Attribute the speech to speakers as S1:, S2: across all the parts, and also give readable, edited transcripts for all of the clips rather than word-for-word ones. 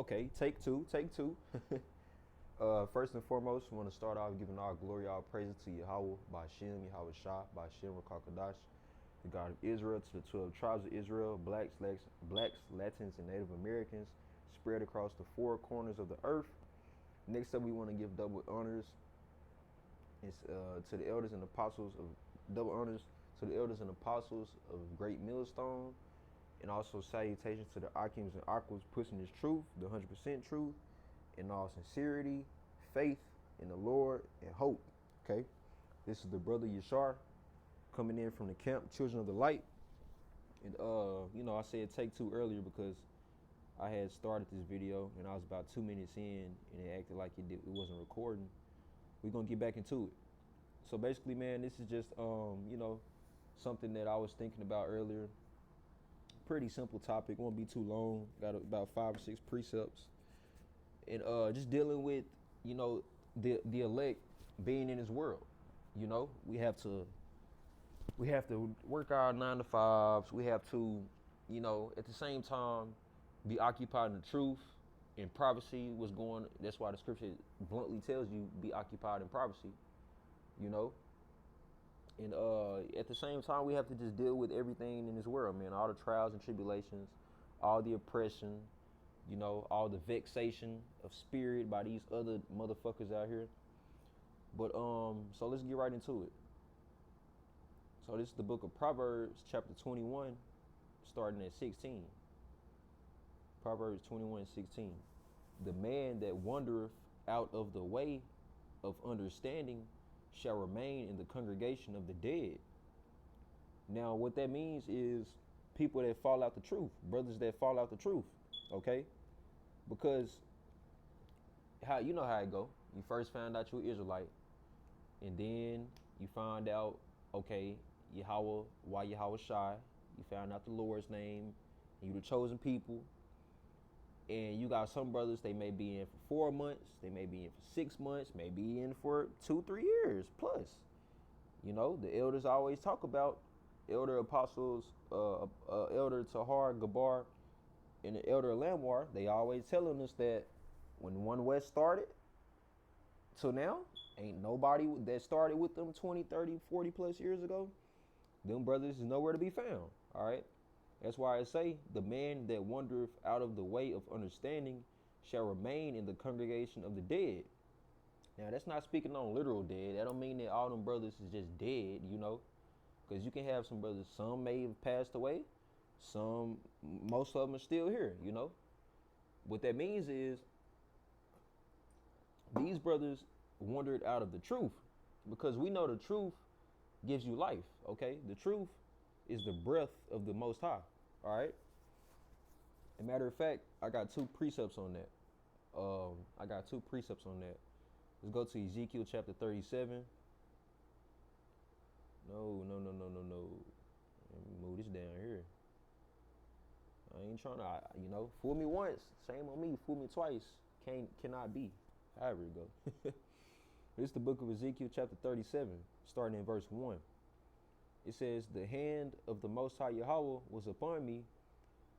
S1: Okay, take two, take two. First and foremost, we want to start off giving all glory, all praises to Yahweh, Bashem, Yahweh Shah, Bashem, Rakakadash, the God of Israel, to the 12 tribes of Israel, blacks, Latins, and Native Americans, spread across the four corners of the earth. Next up, we want to give double honors to the elders and apostles of double honors to the elders and apostles of Great Millstone, and also salutations to the Akims and Aquas pushing this truth, the 100% truth, in all sincerity, faith in the Lord, and hope. Okay, this is the brother Yashar coming in from the camp Children of the Light, and I said take two earlier because I had started this video and I was about 2 minutes in and it acted like it wasn't recording. We're gonna get back into it. So basically, man, this is just something that I was thinking about earlier. Pretty simple topic, won't be too long. Got about 5 or 6 precepts, and just dealing with the elect being in this world. We have to work our 9 to 5s. We have to, at the same time, be occupied in the truth and privacy. What's going? That's why the scripture bluntly tells you be occupied in privacy. And at the same time, we have to just deal with everything in this world, man. All the trials and tribulations, all the oppression, all the vexation of spirit by these other motherfuckers out here. But so let's get right into it. So this is the book of Proverbs, chapter 21, starting at 16. Proverbs 21:16. The man that wandereth out of the way of understanding shall remain in the congregation of the dead. Now, what that means is people that fall out the truth, brothers that fall out the truth, okay? Because how it go. You first found out you're Israelite, and then you find out, okay, Yahweh, why Yahweh Shai? You found out the Lord's name, and you the chosen people. And you got some brothers, they may be in for 4 months, they may be in for 6 months, may be in for 2-3 years plus. The elders always talk about elder apostles, elder Tahar, Gabar, and the elder Lamwar. They always telling us that when One West started till now, ain't nobody that started with them 20, 30, 40 plus years ago. Them brothers is nowhere to be found, all right? That's why I say, the man that wandereth out of the way of understanding shall remain in the congregation of the dead. Now, that's not speaking on literal dead. That don't mean that all them brothers is just dead, because you can have some brothers, some may have passed away, most of them are still here, What that means is these brothers wandered out of the truth, because we know the truth gives you life, okay? The truth is the breath of the Most High, all right? As a matter of fact, I got 2 precepts on that. Let's go to Ezekiel chapter 37. No. Let me move this down here. I ain't trying to, fool me once, shame on me. Fool me twice, cannot be. However it go. This is the book of Ezekiel chapter 37, starting in verse 1. It says, the hand of the Most High Yahweh was upon me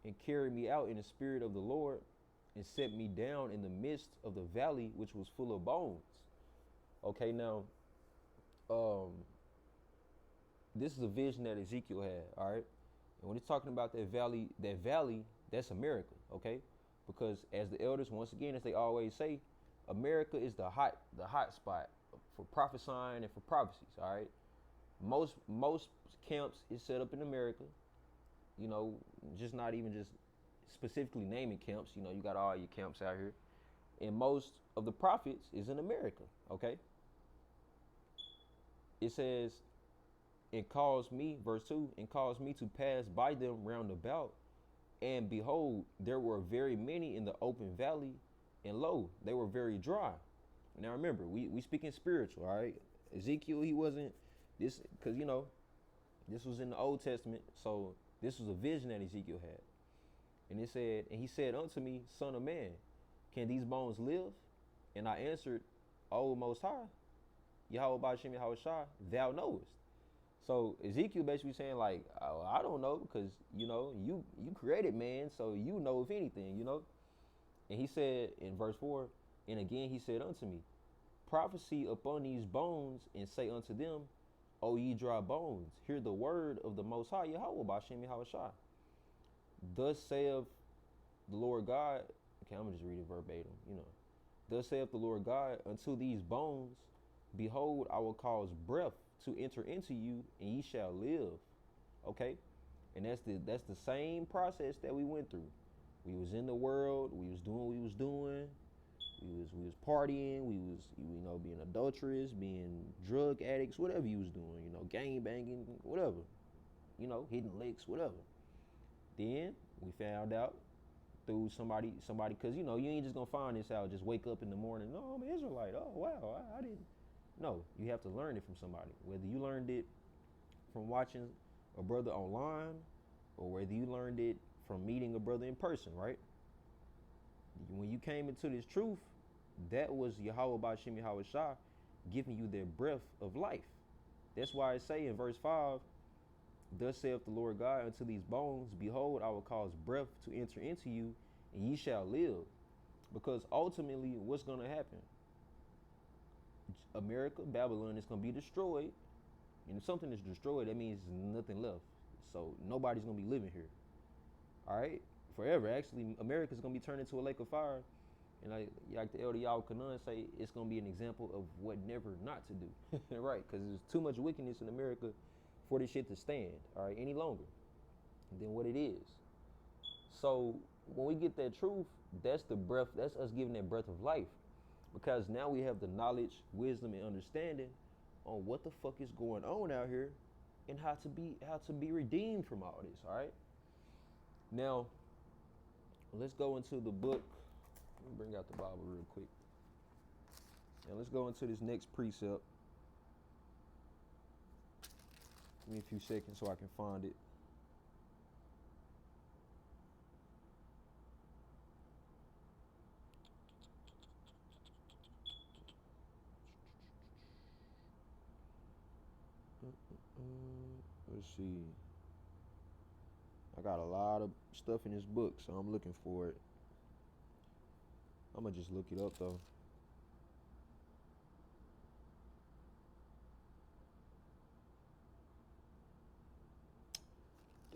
S1: and carried me out in the spirit of the Lord and set me down in the midst of the valley, which was full of bones. Okay, now, this is a vision that Ezekiel had, all right? And when he's talking about that valley, that's America, okay? Because as the elders, once again, as they always say, America is the hot spot for prophesying and for prophecies, all right? Most camps is set up in America, just not even just specifically naming camps. You got all your camps out here. And most of the prophets is in America, okay? It says, and caused me, verse 2, and caused me to pass by them round about. And behold, there were very many in the open valley, and lo, they were very dry. Now remember, we speaking spiritual, all right? Ezekiel, he wasn't this, because this was in the Old Testament, so this was a vision that Ezekiel had. And it said, and he said unto me, Son of man, can these bones live? And I answered, O Most High, Yahweh Ba'ashem Yahweh Shai, thou knowest. So Ezekiel basically saying like, oh, I don't know, because you created man, so if anything, And he said in verse 4, and again he said unto me, prophecy upon these bones, and say unto them, O ye dry bones, hear the word of the Most High Yahweh B'Shem Yahushua. Thus saith the Lord God. Okay, I'm gonna just read it verbatim. Thus saith the Lord God, unto these bones, behold, I will cause breath to enter into you, and ye shall live. Okay, and that's the same process that we went through. We was in the world, we was doing what we was doing, we was partying, we was being adulterous, being drug addicts, whatever you was doing, gang banging, whatever, hitting licks, whatever. Then we found out through somebody, because you ain't just gonna find this out. Just wake up in the morning. No, I'm an Israelite. Oh wow, I didn't. No, you have to learn it from somebody. Whether you learned it from watching a brother online, or whether you learned it from meeting a brother in person, right? When you came into this truth, that was Yahweh B'Shem Yahushua giving you their breath of life. That's why I say in verse 5, thus saith the Lord God unto these bones, behold, I will cause breath to enter into you, and ye shall live. Because ultimately, what's going to happen? America, Babylon, is going to be destroyed. And if something is destroyed, that means nothing left. So nobody's going to be living here. All right? Forever. Actually, America's going to be turned into a lake of fire. And like the Elder Yahweh Kanan say, it's going to be an example of what never not to do. Right? Because there's too much wickedness in America for this shit to stand, all right, any longer than what it is. So when we get that truth, that's the breath, that's us giving that breath of life. Because now we have the knowledge, wisdom, and understanding on what the fuck is going on out here and how to be redeemed from all this, all right? Now, let's go into the book. Let me bring out the Bible real quick. Now let's go into this next precept. Give me a few seconds so I can find it. Let's see. I got a lot of stuff in this book, so I'm looking for it. I'm gonna just look it up though.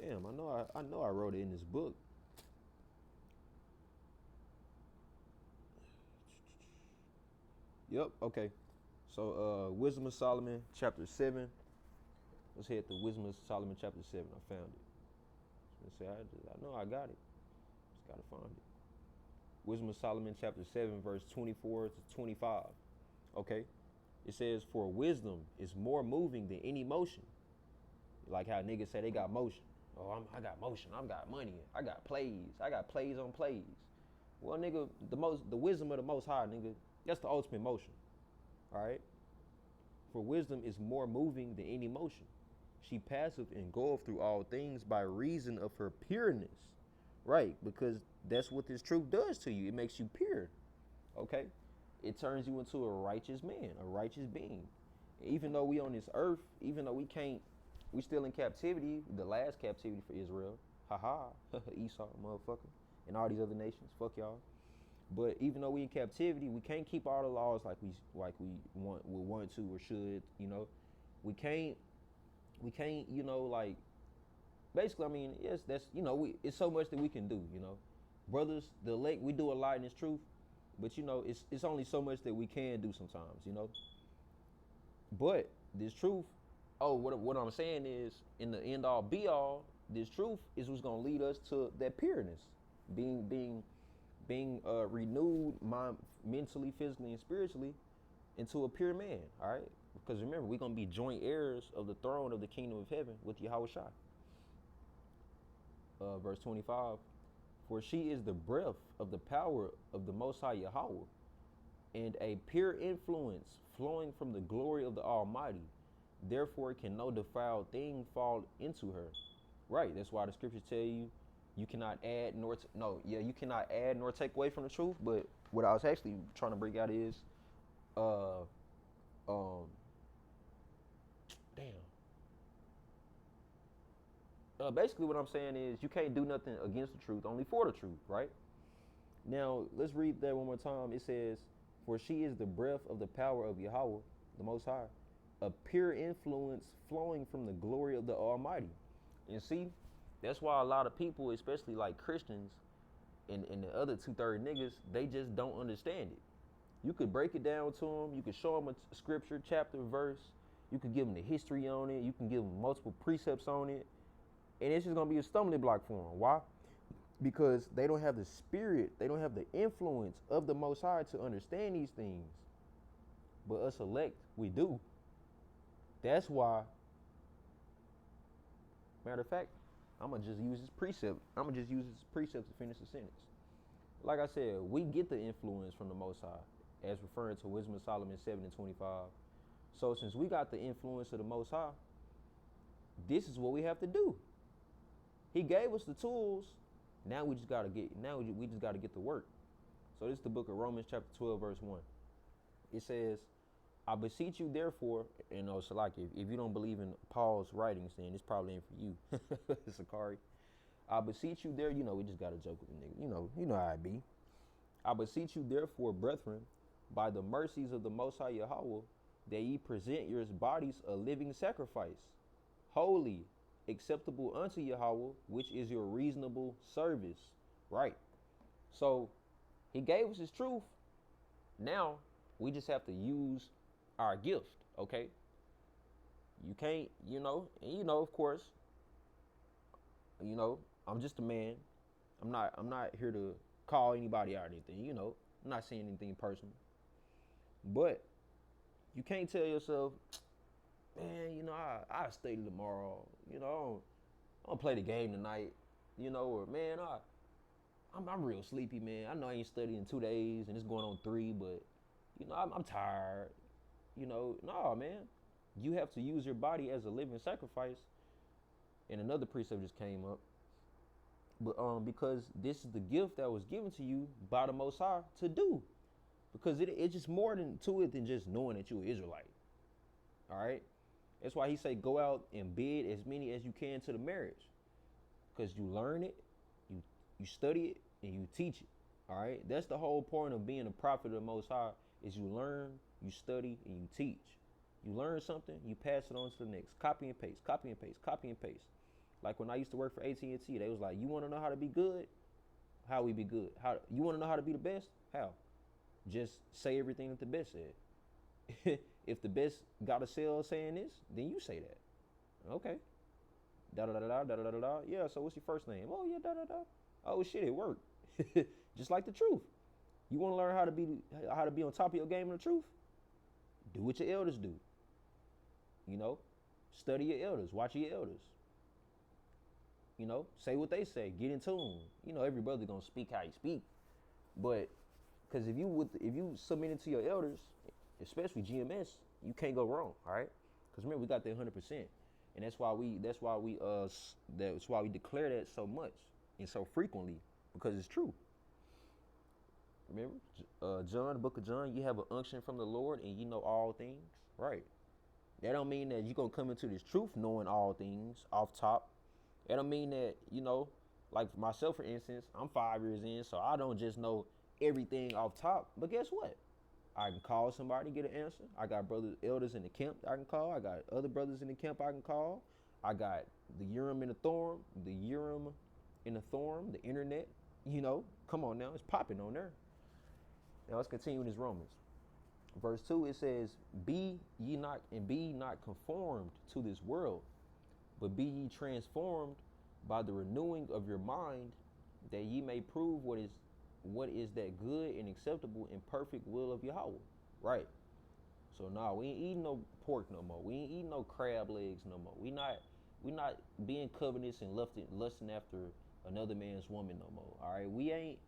S1: Damn, I know I wrote it in this book. Yep, okay. So Wisdom of Solomon, chapter 7. Let's head to Wisdom of Solomon, chapter 7. I found it. Let's say I know I got it. Just gotta find it. Wisdom of Solomon, chapter 7, verse 24 to 25. Okay. It says, for wisdom is more moving than any motion. Like how niggas say they got motion. Oh, I got motion. I got money. I got plays. I got plays on plays. Well, nigga, the wisdom of the Most High, nigga, that's the ultimate motion. All right. For wisdom is more moving than any motion. She passeth and goeth through all things by reason of her pureness. Right, because that's what this truth does to you. It makes you pure. Okay. It turns you into a righteous man, a righteous being. Even though we on this earth, even though we still in captivity, the last captivity for Israel. Haha, Esau, motherfucker, and all these other nations. Fuck y'all. But even though we in captivity, we can't keep all the laws like we want to or should. We can't. Like basically. I mean, yes, that's it's so much that we can do. Brothers, the elect, we do a lot in this truth. But it's only so much that we can do sometimes, But this truth, what I'm saying is, in the end all be all, this truth is what's gonna lead us to that pureness, being renewed mentally, physically, and spiritually into a pure man. All right, because remember, we're gonna be joint heirs of the throne of the kingdom of heaven with Yahweh Shai. Verse 25. For she is the breath of the power of the Most High Yahweh, and a pure influence flowing from the glory of the Almighty. Therefore can no defiled thing fall into her. Right, that's why the scriptures tell you, you cannot add you cannot add nor take away from the truth. But what I was actually trying to bring out is, basically what I'm saying is, you can't do nothing against the truth, only for the truth, right? Now, let's read that one more time. It says, "For she is the breath of the power of Yahweh, the Most High, a pure influence flowing from the glory of the Almighty." And see, that's why a lot of people, especially like Christians and the other two-third niggas, they just don't understand it. You could break it down to them. You could show them a scripture, chapter, verse. You could give them the history on it. You can give them multiple precepts on it. And it's just going to be a stumbling block for them. Why? Because they don't have the spirit, they don't have the influence of the Most High to understand these things. But us elect, we do. That's why, matter of fact, I'm going to just use this precept. To finish the sentence. Like I said, we get the influence from the Most High, as referring to Wisdom of Solomon 7:25. So since we got the influence of the Most High, this is what we have to do. He gave us the tools. Now we just gotta get. We just gotta get to work. So this is the book of Romans, chapter 12, verse 1. It says, "I beseech you, therefore," so like if you don't believe in Paul's writings, then it's probably ain't for you, Sakari. "I beseech you, there." We just gotta joke with the nigga. You know how it be. "I beseech you, therefore, brethren, by the mercies of the Most High Yahweh, that ye present your bodies a living sacrifice, holy, acceptable unto Yahweh, which is your reasonable service." Right. So he gave us his truth. Now we just have to use our gift. Okay. You can't, and of course, I'm just a man. I'm not here to call anybody out or anything. I'm not saying anything personal. But you can't tell yourself, man, I'll study tomorrow. I'm gonna play the game tonight. Or man, I'm real sleepy, man. I know I ain't studied in 2 days and it's going on 3, but I'm tired. No, man. You have to use your body as a living sacrifice. And another precept just came up. But because this is the gift that was given to you by the Most High to do. Because it's just more to it than just knowing that you're an Israelite. All right? That's why he say go out and bid as many as you can to the marriage. Because you learn it, you study it, and you teach it. All right? That's the whole point of being a prophet of the Most High, is you learn, you study, and you teach. You learn something, you pass it on to the next. Copy and paste, copy and paste, copy and paste. Like when I used to work for AT&T, they was like, you want to know how to be good? How we be good? How you want to know how to be the best? How? Just say everything that the best said. If the best got a sale saying this, then you say that. Okay. Da da da da da da da da. Yeah. So what's your first name? Oh yeah, da da da. Oh shit, it worked. Just like the truth. You want to learn how to be on top of your game in the truth? Do what your elders do. Study your elders. Watch your elders. Say what they say. Get in tune. Every brother gonna speak how he speak, but because if you submit it to your elders, especially GMS, you can't go wrong. All right. Because remember, we got that 100%, and that's why we declare that so much and so frequently, because it's true. Remember, John, the book of John, you have an unction from the Lord and you know all things. Right. That don't mean that you're going to come into this truth knowing all things off top. That don't mean that, like for myself, for instance, I'm 5 years in, so I don't just know everything off top. But guess what? I can call somebody, get an answer. I got elders in the camp I can call. I got other brothers in the camp I can call. I got the Urim and the Thummim, the internet. Come on now, it's popping on there. Now let's continue in this Romans. Verse 2, it says, be ye not conformed to this world, but be ye transformed by the renewing of your mind, that ye may prove what is that good and acceptable and perfect will of Yahweh. Right. So we ain't eating no pork no more. We ain't eating no crab legs no more. We not being covetous and lusting after another man's woman no more. All right. We ain't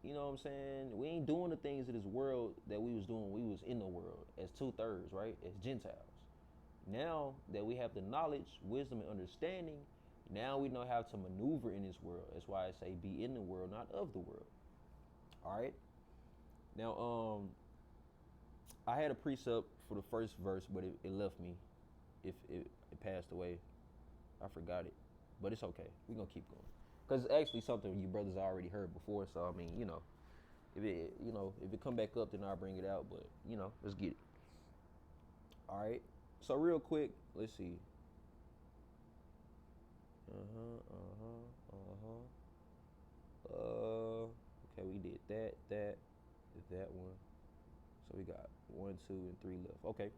S1: you know what I'm saying? We ain't doing the things of this world that we was doing when we was in the world as 2/3, right? As Gentiles. Now that we have the knowledge, wisdom, and understanding, now we know how to maneuver in this world. That's why I say be in the world, not of the world. All right. Now, I had a precept for the first verse, but it left me. If it passed away, I forgot it, but it's okay. We're gonna keep going. Because it's actually something you brothers already heard before. So I mean, if it come back up, then I'll bring it out. But let's get it. All right. So real quick, let's see. Okay, we did that one. So we got 1, 2, and 3 left. Okay.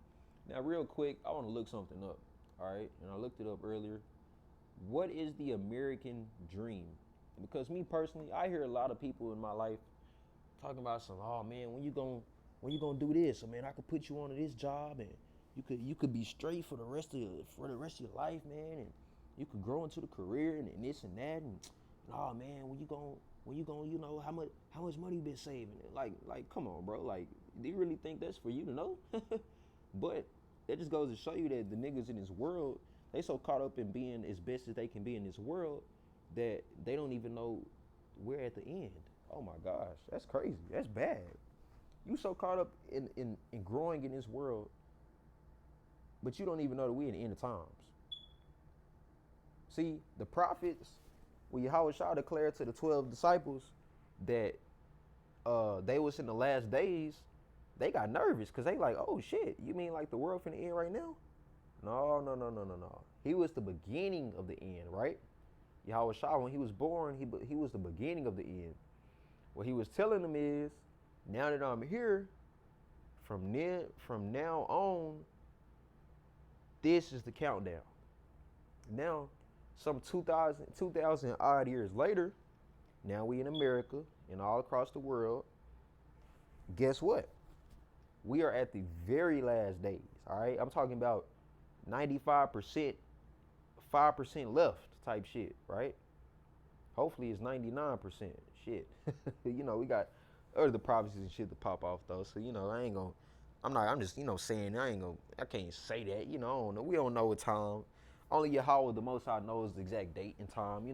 S1: Now, real quick, I want to look something up. All right, and I looked it up earlier. What is the American dream? Because me personally, I hear a lot of people in my life talking about some. Oh man, when you gonna do this? So man, I could put you on this job, and you could be straight for the rest of your life, man, and you could grow into the career and this and that, and oh man, when you gonna how much money you been saving? Like come on, bro. Like, do you really think that's for you to know? But that just goes to show you that the niggas in this world, they so caught up in being as best as they can be in this world that they don't even know we're at the end. Oh my gosh, that's crazy. That's bad. You so caught up in growing in this world, but you don't even know that we in the end of times. See, the prophets, when Yahweh Shah declared to the 12 disciples that they was in the last days, they got nervous because they like, oh shit, you mean like the world finna end right now? No, no, no, no, no, no. He was the beginning of the end, right? Yahweh Shah, when he was born, he was the beginning of the end. What he was telling them is, now that I'm here, from now on, this is the countdown. Now, some 2,000 odd years later, now we in America and all across the world. Guess what? We are at the very last days, all right? I'm talking about 95%, 5% left type shit, right? Hopefully it's 99% shit. We got other prophecies and shit to pop off though. So, I'm just, saying I can't say that, I don't know. We don't know what time. Only Yahweh, the Most High, knows the exact date and time.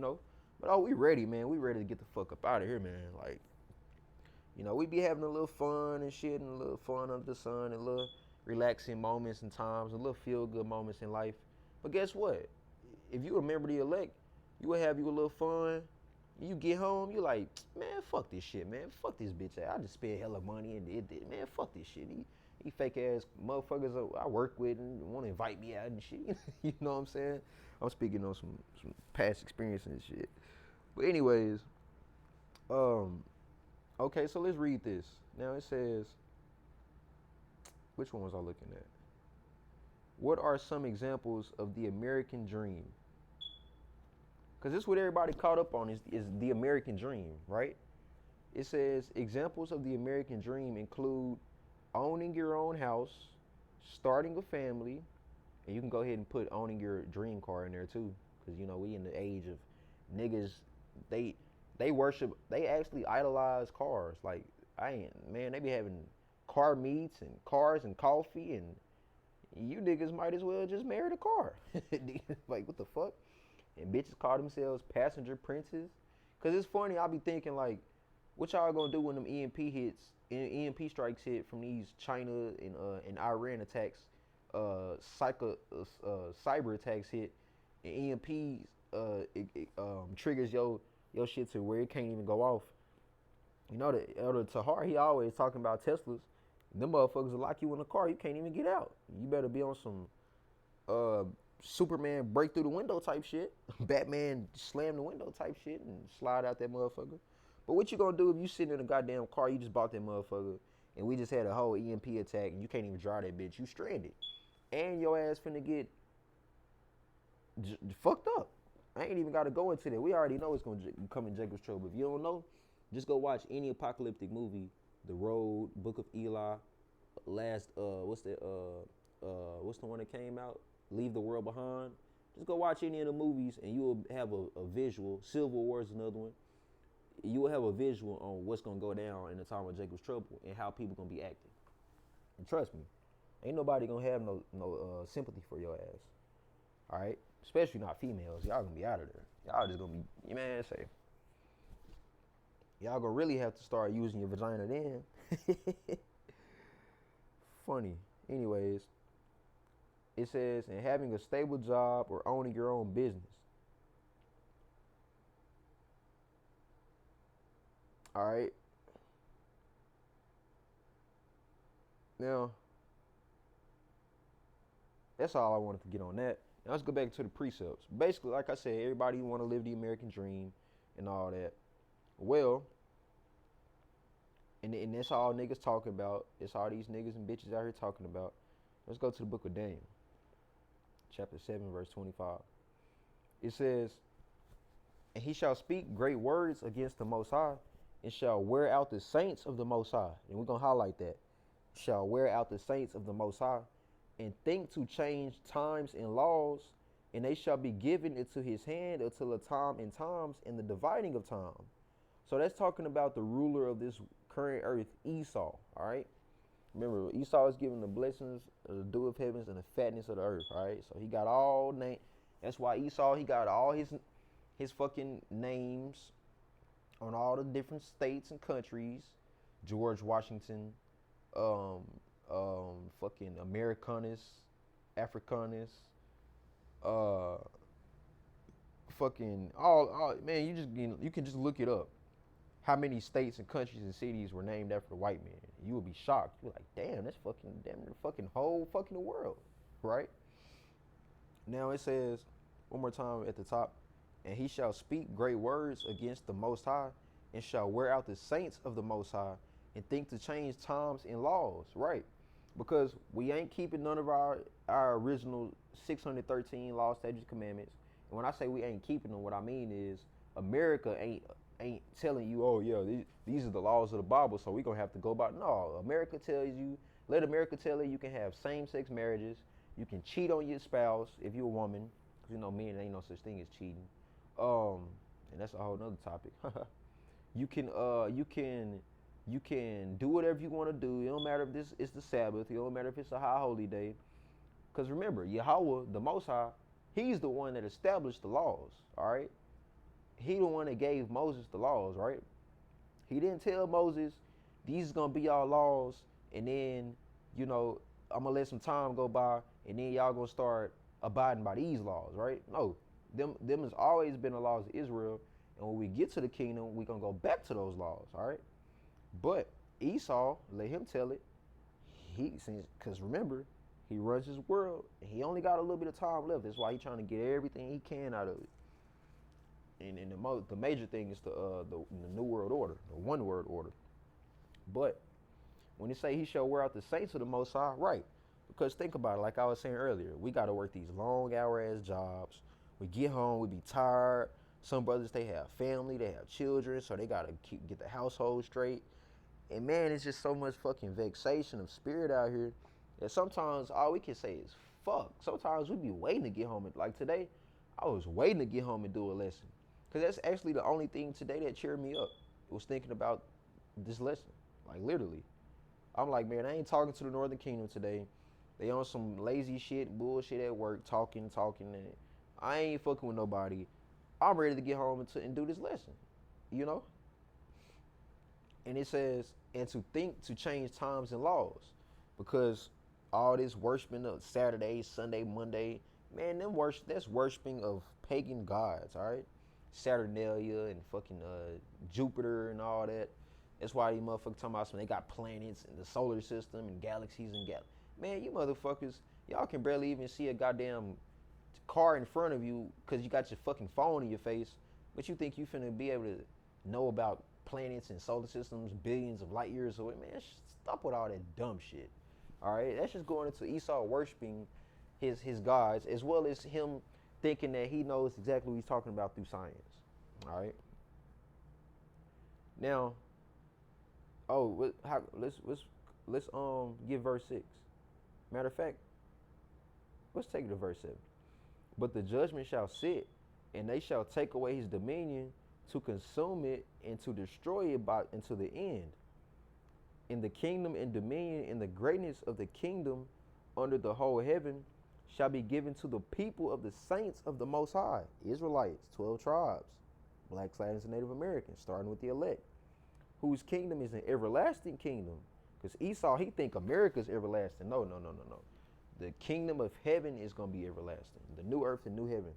S1: But we ready, man. We ready to get the fuck up out of here, man. Like, we be having a little fun and shit and a little fun under the sun and a little relaxing moments and times, a little feel good moments in life. But guess what? If you remember the elect, you will have you a little fun. You get home, you like, man, fuck this shit, man. Fuck this bitch. I just spent hella money and it, man, fuck this shit. He fake ass motherfuckers I work with and want to invite me out and shit. You know what I'm saying? I'm speaking on some past experience and shit. But anyways, okay, so let's read this. Now it says, which one was I looking at? What are some examples of the American dream? Because this is what everybody caught up on is the American dream, right? It says examples of the American dream include owning your own house, starting a family, and you can go ahead and put owning your dream car in there too. Because, we in the age of niggas, they actually idolize cars. Like, they be having car meets and cars and coffee, and you niggas might as well just marry the car. Like, what the fuck? And bitches call themselves passenger princes. Cause it's funny, I'll be thinking like, what y'all gonna do when them EMP strikes hit from these China and Iran attacks, cyber attacks hit, and EMPs triggers your shit to where it can't even go off. The Elder Tahar, he always talking about Teslas. Them motherfuckers will lock you in the car, you can't even get out. You better be on some Superman break through the window type shit, Batman slam the window type shit and slide out that motherfucker. But what you gonna do if you sitting in a goddamn car, you just bought that motherfucker, and we just had a whole EMP attack and you can't even drive that bitch, you stranded. And your ass finna get fucked up. I ain't even gotta go into that. We already know it's gonna come in Jacob's trouble. If you don't know, just go watch any apocalyptic movie, The Road, Book of Eli, what's the one that came out? Leave the World Behind. Just go watch any of the movies and you will have a visual. Civil War is another one. You will have a visual on what's going to go down in the time of Jacob's trouble and how people going to be acting. And trust me, ain't nobody going to have no sympathy for your ass. All right? Especially not females. Y'all going to be out of there. Y'all just going to be, man, say. Y'all going to really have to start using your vagina then. Funny. Anyways. It says, and having a stable job or owning your own business. All right. Now, that's all I wanted to get on that. Now let's go back to the precepts. Basically, like I said, everybody want to live the American dream and all that. Well, and that's all niggas talking about. It's all these niggas and bitches out here talking about. Let's go to the book of Daniel, chapter 7, verse 25. It says, and he shall speak great words against the Most High, and shall wear out the saints of the Most High. And we're going to highlight that. Shall wear out the saints of the Most High, and think to change times and laws, and they shall be given into his hand until a time and times and the dividing of time. So that's talking about the ruler of this current earth, Esau. All right. Remember, Esau is given the blessings of the dew of heavens and the fatness of the earth. All right. So he got all name. That's why Esau, he got all his fucking names on all the different states and countries. George Washington, fucking Americanus, Africanus, fucking all man. You can just look it up. How many states and countries and cities were named after the white man? You would be shocked. You're like, damn, that's fucking damn the fucking whole fucking world, right? Now it says one more time at the top, and he shall speak great words against the Most High, and shall wear out the saints of the Most High, and think to change times and laws, right? Because we ain't keeping none of our original 613 laws, statutes, commandments. And when I say we ain't keeping them, what I mean is America ain't telling you, oh yeah, these are the laws of the Bible, so we gonna have to go by. No, America tells you, let America tell you can have same-sex marriages, you can cheat on your spouse if you're a woman, because you know men ain't no such thing as cheating. And that's a whole nother topic. You can do whatever you want to do. It don't matter if this is the Sabbath. It don't matter if it's a high holy day. Because remember, Yahweh, the Most High, he's the one that established the laws, all right? He the one that gave Moses the laws, right? He didn't tell Moses, these is going to be our laws, and then, I'm going to let some time go by, and then y'all going to start abiding by these laws, right? No, them has always been the laws of Israel, and when we get to the kingdom, we going to go back to those laws, all right? But Esau, let him tell it, because remember, he runs his world, and he only got a little bit of time left. That's why he's trying to get everything he can out of it. And the major thing is the New World Order, the One World Order. But when you say he shall wear out the saints of the Most High, right? Because think about it, like I was saying earlier, we got to work these long hour-ass jobs. We get home, we be tired. Some brothers, they have family, they have children, so they got to get the household straight. And man, it's just so much fucking vexation of spirit out here that sometimes all we can say is fuck. Sometimes we be waiting to get home. Like today, I was waiting to get home and do a lesson. Because that's actually the only thing today that cheered me up. It was thinking about this lesson. Like literally. I'm like, man, I ain't talking to the Northern Kingdom today. They on some lazy shit, bullshit at work, talking. And I ain't fucking with nobody. I'm ready to get home and do this lesson. You know? And it says, and to think to change times and laws. Because all this worshiping of Saturday, Sunday, Monday, man, that's worshiping of pagan gods, all right? Saturnalia and fucking Jupiter and all that. That's why these motherfuckers talking about they got planets and the solar system and galaxies and Man, you motherfuckers, y'all can barely even see a goddamn car in front of you because you got your fucking phone in your face, but you think you finna be able to know about planets and solar systems billions of light years away. Man, stop with all that dumb shit. All right, that's just going into Esau worshiping his gods, as well as him thinking that he knows exactly what he's talking about through science. All right. Now, let's get verse 6. Matter of fact, let's take it to verse 7. But the judgment shall sit, and they shall take away his dominion to consume it and to destroy it unto the end. In the kingdom and dominion and the greatness of the kingdom under the whole heaven shall be given to the people of the saints of the Most High, Israelites, 12 tribes, blacks, Latins, and Native Americans, starting with the elect, whose kingdom is an everlasting kingdom. Because Esau, he think America's everlasting. No. The kingdom of heaven is going to be everlasting. The new earth and new heaven.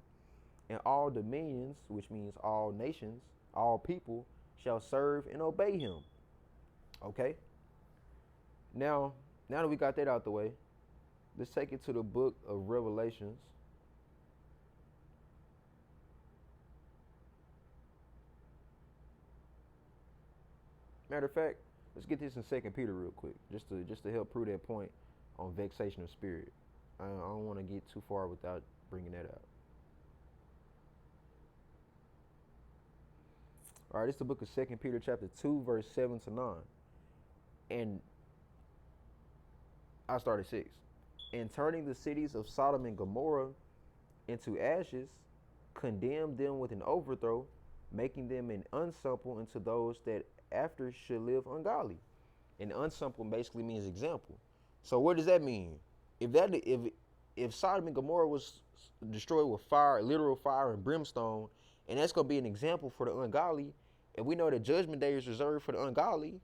S1: And all dominions, which means all nations, all people, shall serve and obey him. Okay? Now that we got that out the way, let's take it to the book of Revelations. Matter of fact, let's get this in 2 Peter real quick, just to help prove that point on vexation of spirit. I don't want to get too far without bringing that out. All right, it's the book of 2 Peter chapter 2, verse 7 to 9. And I started 6. And turning the cities of Sodom and Gomorrah into ashes, condemned them with an overthrow, making them an ensample unto those that after should live ungodly. And ensample basically means example. So what does that mean? If Sodom and Gomorrah was destroyed with fire, literal fire and brimstone, and that's gonna be an example for the ungodly, and we know that judgment day is reserved for the ungodly,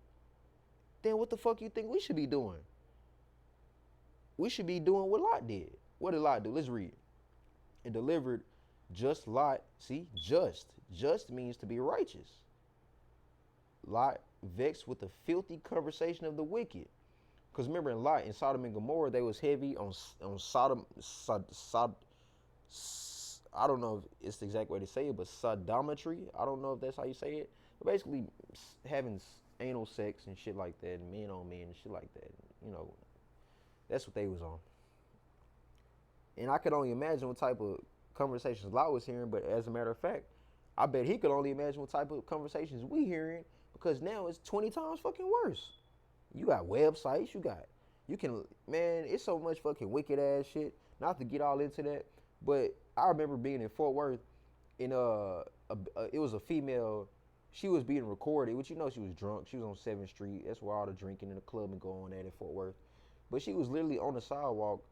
S1: then what the fuck you think we should be doing? We should be doing what Lot did. What did Lot do? Let's read. And delivered just Lot. See, just. Just means to be righteous. Lot vexed with the filthy conversation of the wicked. Because remember in Lot, in Sodom and Gomorrah, they was heavy on Sodom, I don't know if it's the exact way to say it, but sodometry. I don't know if that's how you say it. But basically having anal sex and shit like that, and men on men and shit like that. You know, that's what they was on. And I could only imagine what type of conversations Lot was hearing, but as a matter of fact, I bet he could only imagine what type of conversations we hearing, because now it's 20 times fucking worse. You got websites, man, it's so much fucking wicked ass shit. Not to get all into that, but I remember being in Fort Worth, and it was a female. She was being recorded, which she was drunk. She was on 7th Street. That's where all the drinking in the club and going at in Fort Worth. But she was literally on the sidewalk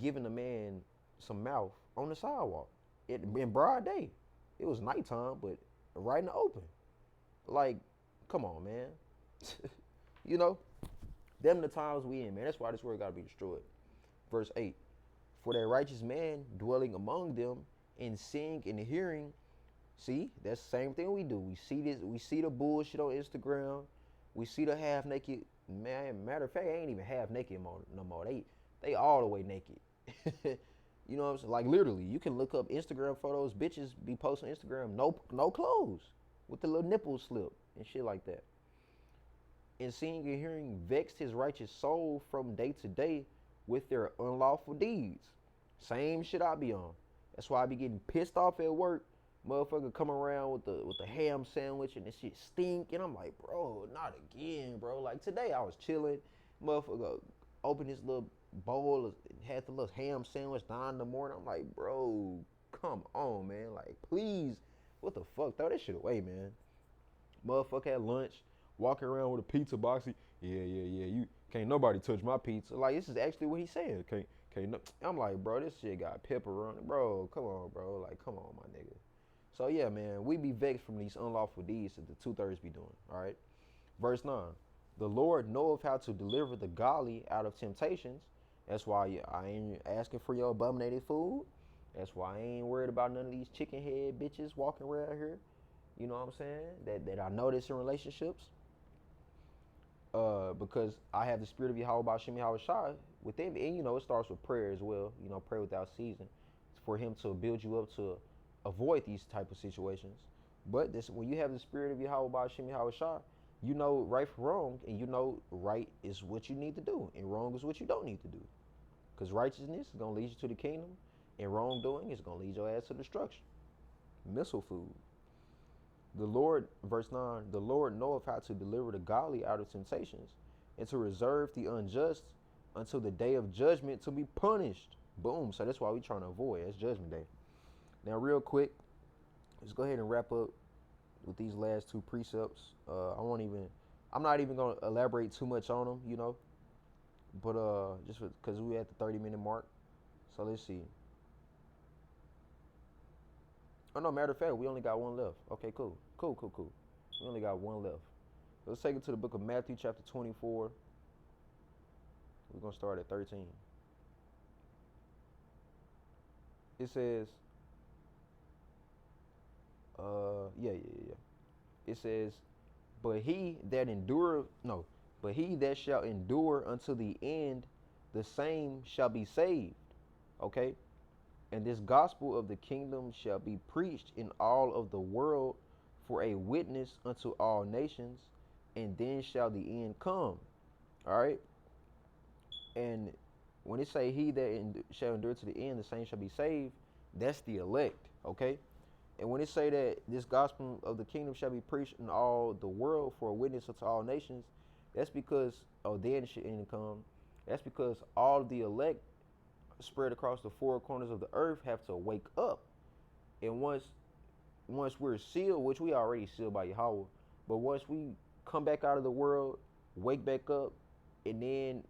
S1: giving a man some mouth on the sidewalk in broad day. It was nighttime, but right in the open. Like, come on, man. You know, them the times we in, man. That's why this world got to be destroyed. Verse 8. For that righteous man dwelling among them and seeing and hearing. See, that's the same thing we do. We see this. We see the bullshit on Instagram. We see the half naked. Man, matter of fact, they ain't even half naked no more. They all the way naked. You know what I'm saying? Like literally, you can look up Instagram photos. Bitches be posting Instagram no clothes with the little nipples slip and shit like that. And seeing and hearing vexed his righteous soul from day to day with their unlawful deeds. Same shit I be on. That's why I be getting pissed off at work. Motherfucker come around with the ham sandwich and this shit stink. And I'm like, bro, not again, bro. Like today I was chilling. Motherfucker opened his little bowl and had the little ham sandwich 9 in the morning. I'm like, bro, come on, man. Like, please, what the fuck? Throw that shit away, man. Motherfucker had lunch, walking around with a pizza box. Yeah. You can't nobody touch my pizza. Like, this is actually what he's saying. Can't no. I'm like, bro, this shit got pepper on it. Bro, come on, bro. Like, come on, my nigga. So yeah, man, we be vexed from these unlawful deeds that the 2/3 be doing. All right. Verse 9. The Lord knoweth how to deliver the godly out of temptations. That's why I ain't asking for your abominated food. That's why I ain't worried about none of these chicken head bitches walking around here. You know what I'm saying? That I notice in relationships. Because I have the spirit of Yahweh Bashim Yahweh Shai within me. And it starts with prayer as well. Pray without ceasing. It's for him to build you up to avoid these type of situations. But when you have the spirit of Yahweh Bashim Yahweh Shai, you know right from wrong, and right is what you need to do, and wrong is what you don't need to do. Because righteousness is going to lead you to the kingdom, and wrongdoing is going to lead your ass to destruction. Missile food. The Lord, verse 9, the Lord knoweth how to deliver the godly out of temptations, and to reserve the unjust until the day of judgment to be punished. Boom. So that's why we're trying to avoid. That's judgment day. Now, real quick, let's go ahead and wrap up with these last 2 precepts. I'm not even going to elaborate too much on them, but just because we're at the 30-minute mark. So let's see. Oh no, matter of fact, we only got 1 left. Okay, cool. We only got 1 left. Let's take it to the book of Matthew chapter 24. We're going to start at 13. It says, yeah. It says, But he that endure no, but he that shall endure unto the end, the same shall be saved. Okay? And this gospel of the kingdom shall be preached in all of the world for a witness unto all nations, and then shall the end come. All right? And when it say he that shall endure to the end, the same shall be saved, that's the elect. Okay? And when it say that this gospel of the kingdom shall be preached in all the world for a witness unto all nations, that's because, oh, then it should end come. That's because all the elect spread across the four corners of the earth have to wake up. And once we're sealed, which we already sealed by Yahweh, but once we come back out of the world, wake back up, and then,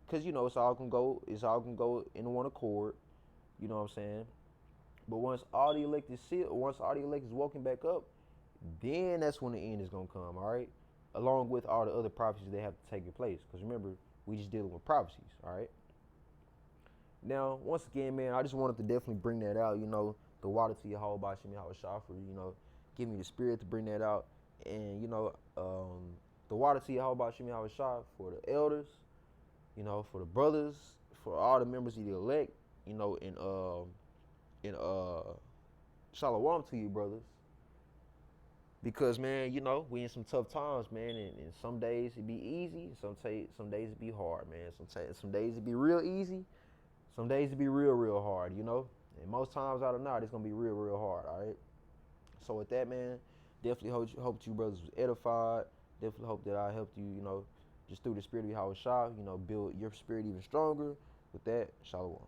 S1: cause it's all gonna go in one accord. You know what I'm saying? But once all the elect is sealed, once all the elect is woken back up, then that's when the end is gonna come. All right, along with all the other prophecies that have to take place. Cause remember, we just dealing with prophecies. All right. Now, once again, man, I just wanted to definitely bring that out. The water to your whole body, Shemi Shah, for give me the spirit to bring that out, and the water to your whole body, Shemi Shah, for the elders, for the brothers, for all the members of the elect, and shalom to you, brothers. Because, man, we in some tough times, man, and some days it be easy, some days it be hard, man. Some days it be real easy, some days it be real, real hard. And most times out of not, it's gonna be real, real hard. All right. So with that, man, definitely hope you brothers was edified. Definitely hope that I helped you, just through the spirit of Yahweh Shah, build your spirit even stronger. With that, shalom.